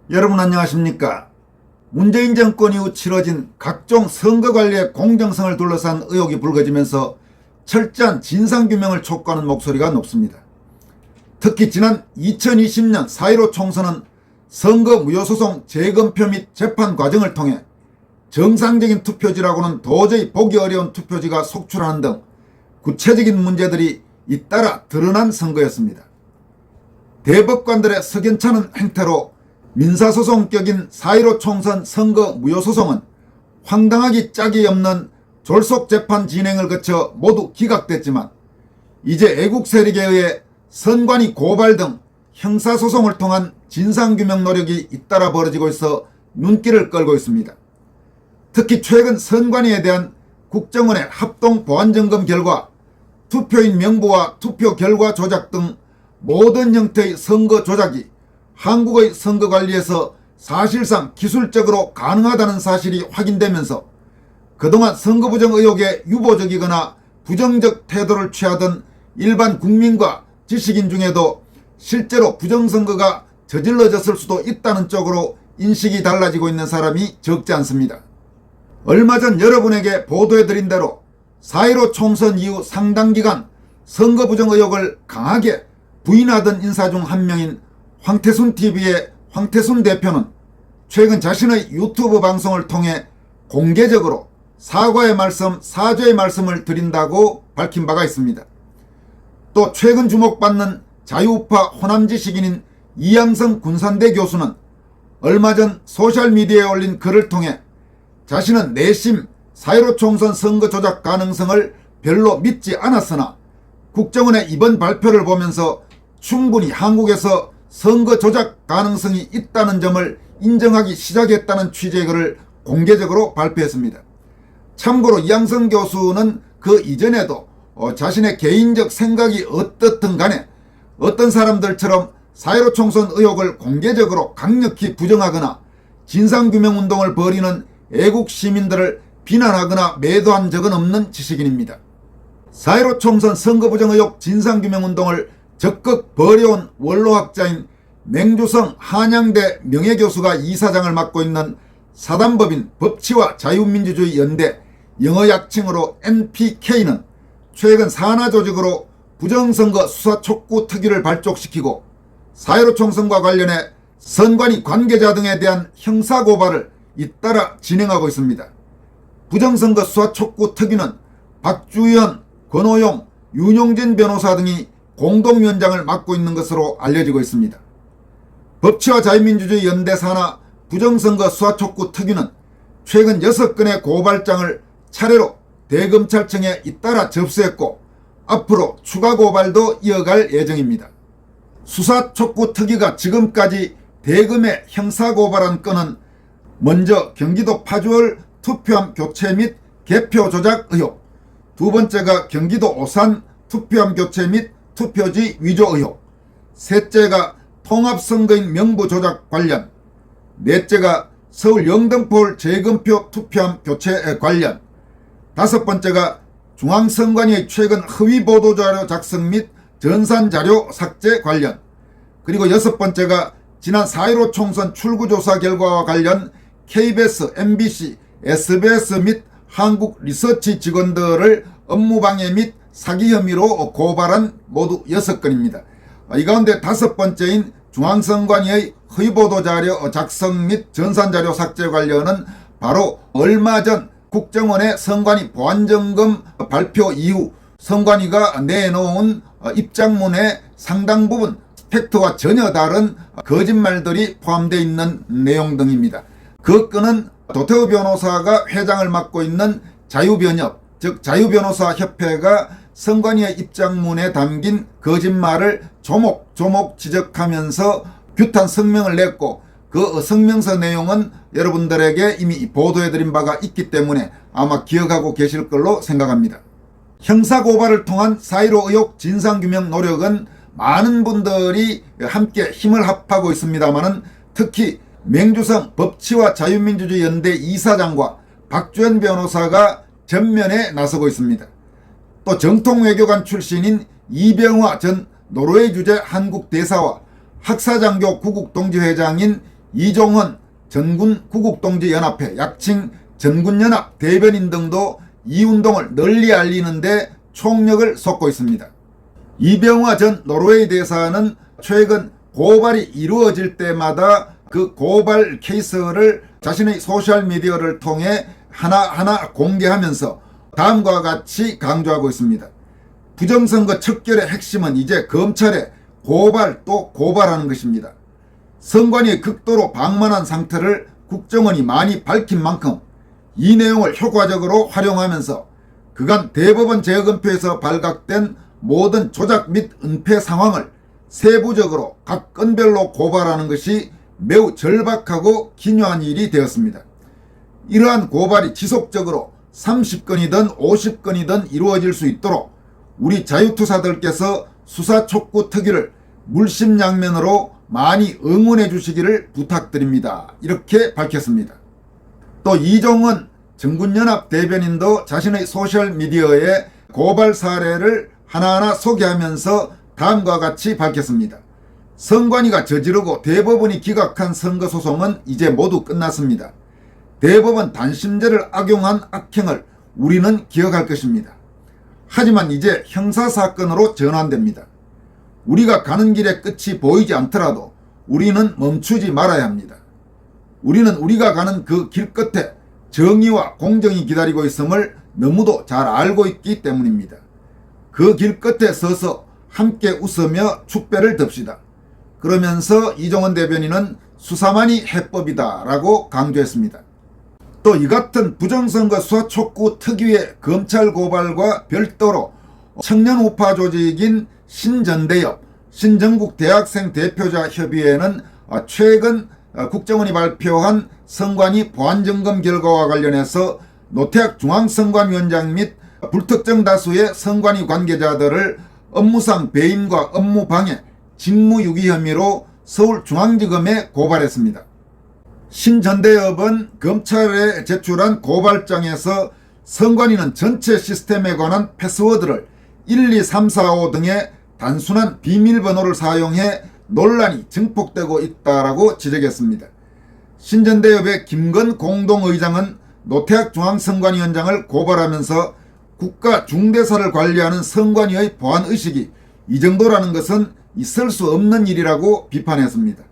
여러분 안녕하십니까? 문재인 정권 이후 치러진 각종 선거관리의 공정성을 둘러싼 의혹이 불거지면서 철저한 진상규명을 촉구하는 목소리가 높습니다. 특히 지난 2020년 4.15 총선은 선거 무효소송 재검표 및 재판 과정을 통해 정상적인 투표지라고는 도저히 보기 어려운 투표지가 속출하는 등 구체적인 문제들이 잇따라 드러난 선거였습니다. 대법관들의 석연찮은 행태로 민사소송격인 4.15 총선 선거 무효소송은 황당하기 짝이 없는 졸속재판 진행을 거쳐 모두 기각됐지만 이제 애국 세력에 의해 선관위 고발 등 형사소송을 통한 진상규명 노력이 잇따라 벌어지고 있어 눈길을 끌고 있습니다. 특히 최근 선관위에 대한 국정원의 합동 보안점검 결과 투표인 명부와 투표 결과 조작 등 모든 형태의 선거 조작이 한국의 선거관리에서 사실상 기술적으로 가능하다는 사실이 확인되면서 그동안 선거부정 의혹에 유보적이거나 부정적 태도를 취하던 일반 국민과 지식인 중에도 실제로 부정선거가 저질러졌을 수도 있다는 쪽으로 인식이 달라지고 있는 사람이 적지 않습니다. 얼마 전 여러분에게 보도해드린 대로 4.15 총선 이후 상당기간 선거부정 의혹을 강하게 부인하던 인사 중 한 명인 황태순TV의 황태순 대표는 최근 자신의 유튜브 방송을 통해 공개적으로 사죄의 말씀을 드린다고 밝힌 바가 있습니다. 또 최근 주목받는 자유우파 호남 지식인인 이양성 군산대 교수는 얼마 전 소셜미디어에 올린 글을 통해 자신은 내심 4.15 총선 선거 조작 가능성을 별로 믿지 않았으나 국정원의 이번 발표를 보면서 충분히 한국에서 선거 조작 가능성이 있다는 점을 인정하기 시작했다는 취지의 글을 공개적으로 발표했습니다. 참고로 이양성 교수는 그 이전에도 자신의 개인적 생각이 어떻든 간에 어떤 사람들처럼 4.15 총선 의혹을 공개적으로 강력히 부정하거나 진상규명운동을 벌이는 애국 시민들을 비난하거나 매도한 적은 없는 지식인입니다. 4.15 총선 선거부정 의혹 진상규명운동을 적극 벌여온 원로학자인 맹주성 한양대 명예교수가 이사장을 맡고 있는 사단법인 법치와 자유민주주의 연대 영어 약칭으로 NPK는 최근 산하조직으로 부정선거 수사 촉구 특위를 발족시키고 4.15 총선과 관련해 선관위 관계자 등에 대한 형사고발을 잇따라 진행하고 있습니다. 부정선거 수사 촉구 특위는 박주현, 권오용, 윤용진 변호사 등이 공동위원장을 맡고 있는 것으로 알려지고 있습니다. 법치와 자유민주주의 연대 산하 부정선거 수사 촉구 특위는 최근 6건의 고발장을 차례로 대검찰청에 잇따라 접수했고 앞으로 추가 고발도 이어갈 예정입니다. 수사 촉구 특위가 지금까지 대검에 형사고발한 건은 먼저 경기도 파주월 투표함 교체 및 개표 조작 의혹, 두 번째가 경기도 오산 투표함 교체 및 투표지 위조 의혹, 셋째가 통합선거인 명부 조작 관련, 넷째가 서울 영등포 재검표 투표함 교체 관련, 다섯 번째가 중앙선관위의 최근 허위 보도자료 작성 및 전산자료 삭제 관련, 그리고 여섯 번째가 지난 4.15 총선 출구조사 결과와 관련 KBS, MBC, SBS 및 한국 리서치 직원들을 업무방해 및 사기 혐의로 고발한 모두 6건입니다. 이 가운데 다섯 번째인 중앙선관위의 허위보도자료 작성 및 전산자료 삭제 관련은 바로 얼마 전 국정원의 선관위 보안점검 발표 이후 선관위가 내놓은 입장문의 상당 부분 팩트와 전혀 다른 거짓말들이 포함되어 있는 내용 등입니다. 그 건은 도태우 변호사가 회장을 맡고 있는 자유변협, 즉 자유변호사협회가 선관위의 입장문에 담긴 거짓말을 조목조목 지적하면서 규탄 성명을 냈고 그 성명서 내용은 여러분들에게 이미 보도해드린 바가 있기 때문에 아마 기억하고 계실 걸로 생각합니다. 형사고발을 통한 4.15 의혹 진상규명 노력은 많은 분들이 함께 힘을 합하고 있습니다마는 특히 맹주성 법치와 자유민주주의 연대 이사장과 박주현 변호사가 전면에 나서고 있습니다. 또 정통외교관 출신인 이병화 전 노르웨이 주재 한국 대사와 학사장교 구국동지회장인 이종헌 전군 구국동지연합회 약칭 전군연합 대변인 등도 이 운동을 널리 알리는데 총력을 쏟고 있습니다. 이병화 전 노르웨이 대사는 최근 고발이 이루어질 때마다 그 고발 케이스를 자신의 소셜미디어를 통해 하나하나 공개하면서 다음과 같이 강조하고 있습니다. 부정선거 척결의 핵심은 이제 검찰에 고발 또 고발하는 것입니다. 선관위에 극도로 방만한 상태를 국정원이 많이 밝힌 만큼 이 내용을 효과적으로 활용하면서 그간 대법원 재검표에서 발각된 모든 조작 및 은폐 상황을 세부적으로 각 건별로 고발하는 것이 매우 절박하고 기묘한 일이 되었습니다. 이러한 고발이 지속적으로 30건이든 50건이든 이루어질 수 있도록 우리 자유투사들께서 수사 촉구 특위를 물심양면으로 많이 응원해 주시기를 부탁드립니다. 이렇게 밝혔습니다. 또 이종헌 정군연합 대변인도 자신의 소셜미디어에 고발 사례를 하나하나 소개하면서 다음과 같이 밝혔습니다. 선관위가 저지르고 대법원이 기각한 선거소송은 이제 모두 끝났습니다. 대법원 단심제를 악용한 악행을 우리는 기억할 것입니다. 하지만 이제 형사사건으로 전환됩니다. 우리가 가는 길의 끝이 보이지 않더라도 우리는 멈추지 말아야 합니다. 우리는 우리가 가는 그 길 끝에 정의와 공정이 기다리고 있음을 너무도 잘 알고 있기 때문입니다. 그 길 끝에 서서 함께 웃으며 축배를 듭시다. 그러면서 이종헌 대변인은 수사만이 해법이다 라고 강조했습니다. 또 이 같은 부정선거 수사 촉구 특위의 검찰 고발과 별도로 청년 우파 조직인 신전대협 신전국 대학생 대표자 협의회는 최근 국정원이 발표한 선관위 보안점검 결과와 관련해서 노태학 중앙선관위원장 및 불특정 다수의 선관위 관계자들을 업무상 배임과 업무방해, 직무유기 혐의로 서울중앙지검에 고발했습니다. 신전대협은 검찰에 제출한 고발장에서 선관위는 전체 시스템에 관한 패스워드를 1, 2, 3, 4, 5 등의 단순한 비밀번호를 사용해 논란이 증폭되고 있다라고 지적했습니다. 신전대협의 김건 공동의장은 노태학 중앙선관위원장을 고발하면서 국가 중대사를 관리하는 선관위의 보안의식이 이 정도라는 것은 있을 수 없는 일이라고 비판했습니다.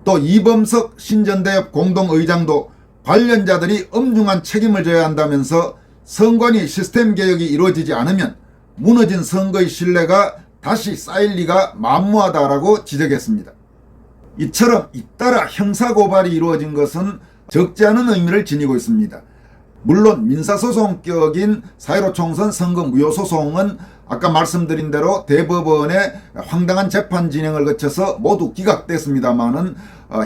또 이범석 신전대협 공동의장도 관련자들이 엄중한 책임을 져야 한다면서 선관위 시스템 개혁이 이루어지지 않으면 무너진 선거의 신뢰가 다시 쌓일 리가 만무하다라고 지적했습니다. 이처럼 잇따라 형사고발이 이루어진 것은 적지 않은 의미를 지니고 있습니다. 물론 민사소송격인 4.15 총선 선거 무효소송은 아까 말씀드린 대로 대법원의 황당한 재판 진행을 거쳐서 모두 기각됐습니다마는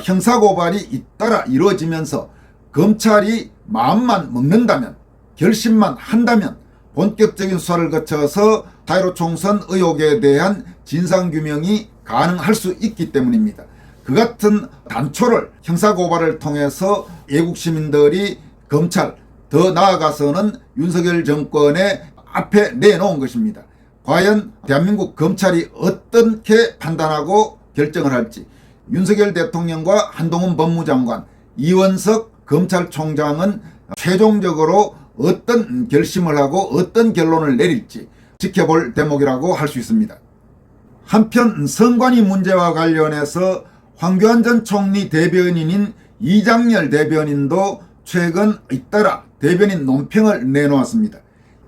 형사고발이 잇따라 이루어지면서 검찰이 마음만 먹는다면 결심만 한다면 본격적인 수사를 거쳐서 4.15 총선 의혹에 대한 진상규명이 가능할 수 있기 때문입니다. 그 같은 단초를 형사고발을 통해서 애국시민들이 검찰 더 나아가서는 윤석열 정권의 앞에 내놓은 것입니다. 과연 대한민국 검찰이 어떻게 판단하고 결정을 할지 윤석열 대통령과 한동훈 법무장관, 이원석 검찰총장은 최종적으로 어떤 결심을 하고 어떤 결론을 내릴지 지켜볼 대목이라고 할 수 있습니다. 한편 선관위 문제와 관련해서 황교안 전 총리 대변인인 이장열 대변인도 최근 잇따라 대변인 논평을 내놓았습니다.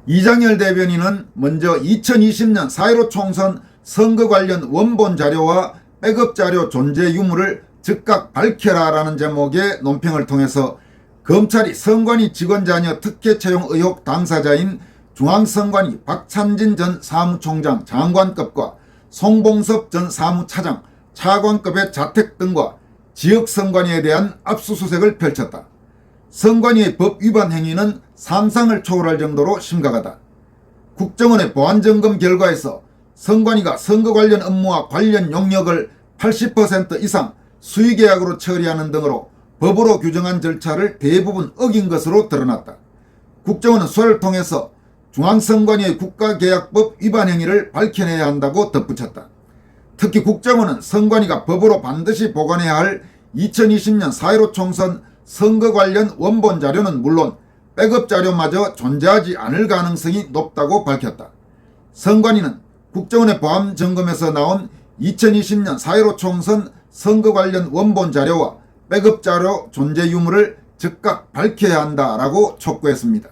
이장열 대변인은 먼저 2020년 4.15 총선 선거 관련 원본 자료와 백업 자료 존재 유무를 즉각 밝혀라라는 제목의 논평을 통해서 검찰이 선관위 직원 자녀 특혜 채용 의혹 당사자인 중앙선관위 박찬진 전 사무총장 장관급과 송봉섭 전 사무차장 차관급의 자택 등과 지역선관위에 대한 압수수색을 펼쳤다. 선관위의 법 위반 행위는 상상을 초월할 정도로 심각하다. 국정원의 보안점검 결과에서 선관위가 선거 관련 업무와 관련 용역을 80% 이상 수의계약으로 처리하는 등으로 법으로 규정한 절차를 대부분 어긴 것으로 드러났다. 국정원은 수사를 통해서 중앙선관위의 국가계약법 위반 행위를 밝혀내야 한다고 덧붙였다. 특히 국정원은 선관위가 법으로 반드시 보관해야 할 2020년 4.15 총선 선거 관련 원본 자료는 물론 백업 자료마저 존재하지 않을 가능성이 높다고 밝혔다. 선관위는 국정원의 보안 점검에서 나온 2020년 4.15 총선 선거 관련 원본 자료와 백업 자료 존재 유무를 즉각 밝혀야 한다라고 촉구했습니다.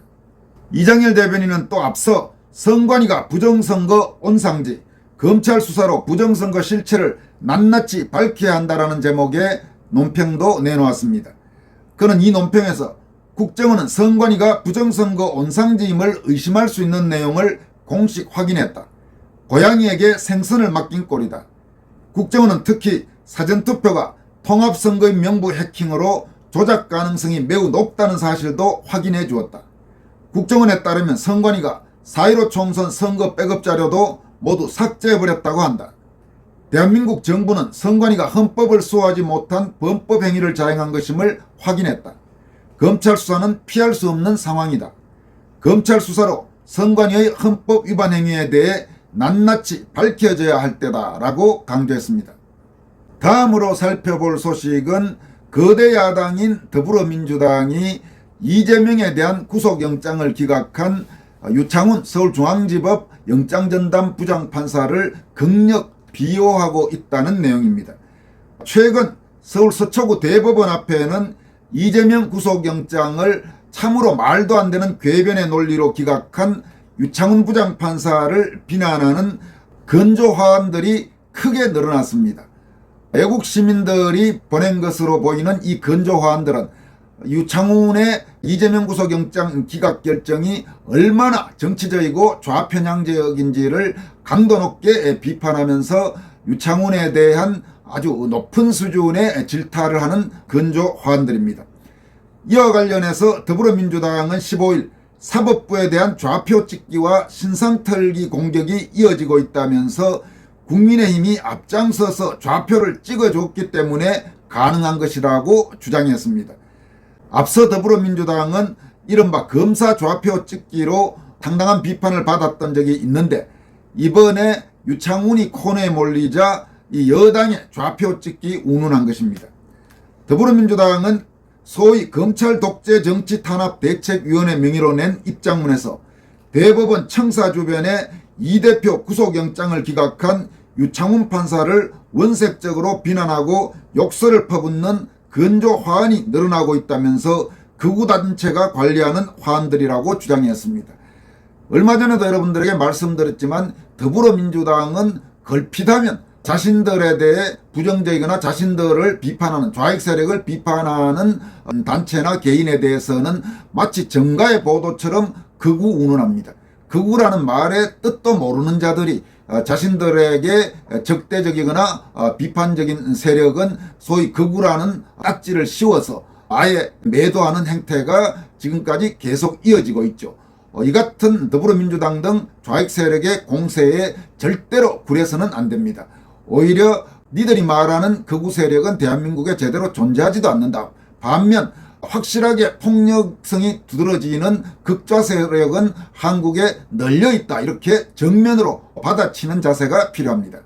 이장열 대변인은 또 앞서 선관위가 부정선거 온상지, 검찰 수사로 부정선거 실체를 낱낱이 밝혀야 한다라는 제목의 논평도 내놓았습니다. 그는 이 논평에서 국정원은 선관위가 부정선거 온상지임을 의심할 수 있는 내용을 공식 확인했다. 고양이에게 생선을 맡긴 꼴이다. 국정원은 특히 사전투표가 통합선거인 명부 해킹으로 조작 가능성이 매우 높다는 사실도 확인해 주었다. 국정원에 따르면 선관위가 4.15 총선 선거 백업 자료도 모두 삭제해버렸다고 한다. 대한민국 정부는 선관위가 헌법을 수호하지 못한 범법 행위를 자행한 것임을 확인했다. 검찰 수사는 피할 수 없는 상황이다. 검찰 수사로 선관위의 헌법 위반 행위에 대해 낱낱이 밝혀져야 할 때다라고 강조했습니다. 다음으로 살펴볼 소식은 거대 야당인 더불어민주당이 이재명에 대한 구속영장을 기각한 유창훈 서울중앙지법 영장전담 부장판사를 극력 비호하고 있다는 내용입니다. 최근 서울 서초구 대법원 앞에는 이재명 구속영장을 참으로 말도 안 되는 궤변의 논리로 기각한 유창훈 부장판사를 비난하는 건조화환들이 크게 늘어났습니다. 외국 시민들이 보낸 것으로 보이는 이 건조화환들은 유창훈의 이재명 구속영장 기각 결정이 얼마나 정치적이고 좌편향적인지를 강도 높게 비판하면서 유창훈에 대한 아주 높은 수준의 질타를 하는 건조화환들입니다. 이와 관련해서 더불어민주당은 15일 사법부에 대한 좌표 찍기와 신상 털기 공격이 이어지고 있다면서 국민의힘이 앞장서서 좌표를 찍어줬기 때문에 가능한 것이라고 주장했습니다. 앞서 더불어민주당은 이른바 검사 좌표 찍기로 상당한 비판을 받았던 적이 있는데 이번에 유창훈이 코너에 몰리자 이 여당의 좌표 찍기 운운한 것입니다. 더불어민주당은 소위 검찰 독재 정치 탄압 대책위원회 명의로 낸 입장문에서 대법원 청사 주변에 이 대표 구속영장을 기각한 유창훈 판사를 원색적으로 비난하고 욕설을 퍼붓는 건조화환이 늘어나고 있다면서 극우단체가 관리하는 화환들이라고 주장했습니다. 얼마 전에도 여러분들에게 말씀드렸지만 더불어민주당은 걸핏하면 자신들에 대해 부정적이거나 자신들을 비판하는 좌익 세력을 비판하는 단체나 개인에 대해서는 마치 정가의 보도처럼 극우 운운합니다. 극우라는 말의 뜻도 모르는 자들이 자신들에게 적대적이거나 비판적인 세력은 소위 극우라는 딱지를 씌워서 아예 매도하는 행태가 지금까지 계속 이어지고 있죠. 이 같은 더불어민주당 등 좌익 세력의 공세에 절대로 굴해서는 안 됩니다. 오히려 니들이 말하는 극우 세력은 대한민국에 제대로 존재하지도 않는다. 반면 확실하게 폭력성이 두드러지는 극좌 세력은 한국에 널려있다. 이렇게 정면으로 받아치는 자세가 필요합니다.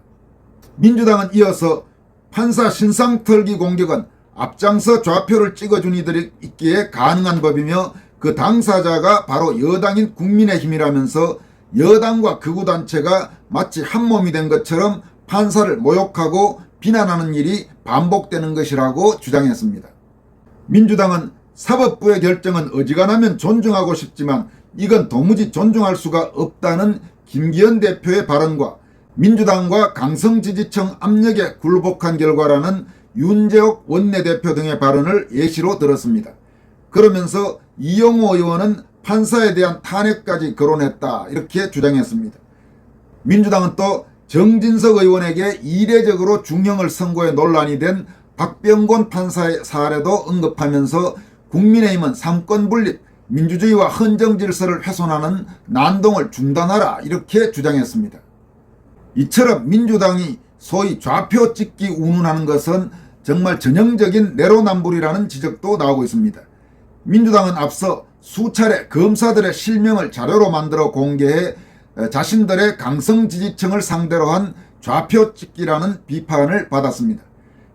민주당은 이어서 판사 신상 털기 공격은 앞장서 좌표를 찍어준 이들이 있기에 가능한 법이며 그 당사자가 바로 여당인 국민의힘이라면서 여당과 극우단체가 마치 한몸이 된 것처럼 판사를 모욕하고 비난하는 일이 반복되는 것이라고 주장했습니다. 민주당은 사법부의 결정은 어지간하면 존중하고 싶지만 이건 도무지 존중할 수가 없다는 김기현 대표의 발언과 민주당과 강성지지층 압력에 굴복한 결과라는 윤재옥 원내대표 등의 발언을 예시로 들었습니다. 그러면서 이용호 의원은 판사에 대한 탄핵까지 거론했다 이렇게 주장했습니다. 민주당은 또 정진석 의원에게 이례적으로 중형을 선고해 논란이 된 박병곤 판사의 사례도 언급하면서 국민의힘은 삼권 분립, 민주주의와 헌정 질서를 훼손하는 난동을 중단하라 이렇게 주장했습니다. 이처럼 민주당이 소위 좌표 찍기 운운하는 것은 정말 전형적인 내로남불이라는 지적도 나오고 있습니다. 민주당은 앞서 수차례 검사들의 실명을 자료로 만들어 공개해 자신들의 강성 지지층을 상대로 한 좌표 찍기라는 비판을 받았습니다.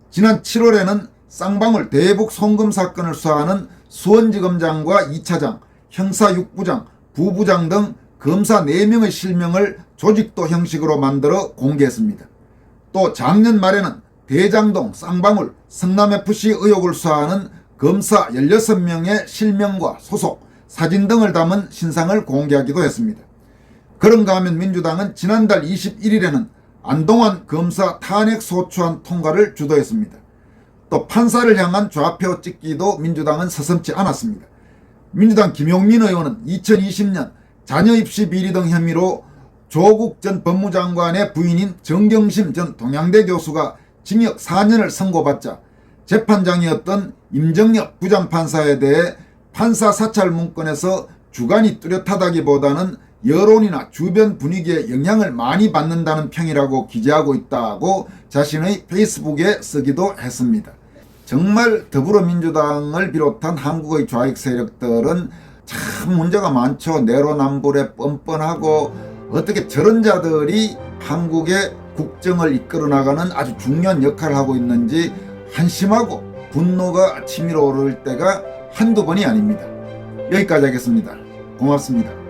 지난 7월에는 쌍방울 대북 송금 사건을 수사하는 수원지검장과 2차장, 형사 6부장, 부부장 등 검사 4명의 실명을 조직도 형식으로 만들어 공개했습니다. 또 작년 말에는 대장동, 쌍방울, 성남FC 의혹을 수사하는 검사 16명의 실명과 소속, 사진 등을 담은 신상을 공개하기도 했습니다. 그런가 하면 민주당은 지난달 21일에는 안동환 검사 탄핵 소추안 통과를 주도했습니다. 또 판사를 향한 좌표 찍기도 민주당은 서슴지 않았습니다. 민주당 김용민 의원은 2020년 자녀 입시 비리 등 혐의로 조국 전 법무장관의 부인인 정경심 전 동양대 교수가 징역 4년을 선고받자 재판장이었던 임정혁 부장판사에 대해 판사 사찰 문건에서 주관이 뚜렷하다기보다는 여론이나 주변 분위기에 영향을 많이 받는다는 평이라고 기재하고 있다고 자신의 페이스북에 쓰기도 했습니다. 정말 더불어민주당을 비롯한 한국의 좌익 세력들은 참 문제가 많죠. 내로남불에 뻔뻔하고 어떻게 저런 자들이 한국의 국정을 이끌어 나가는 아주 중요한 역할을 하고 있는지 한심하고 분노가 치밀어 오를 때가 한두 번이 아닙니다. 여기까지 하겠습니다. 고맙습니다.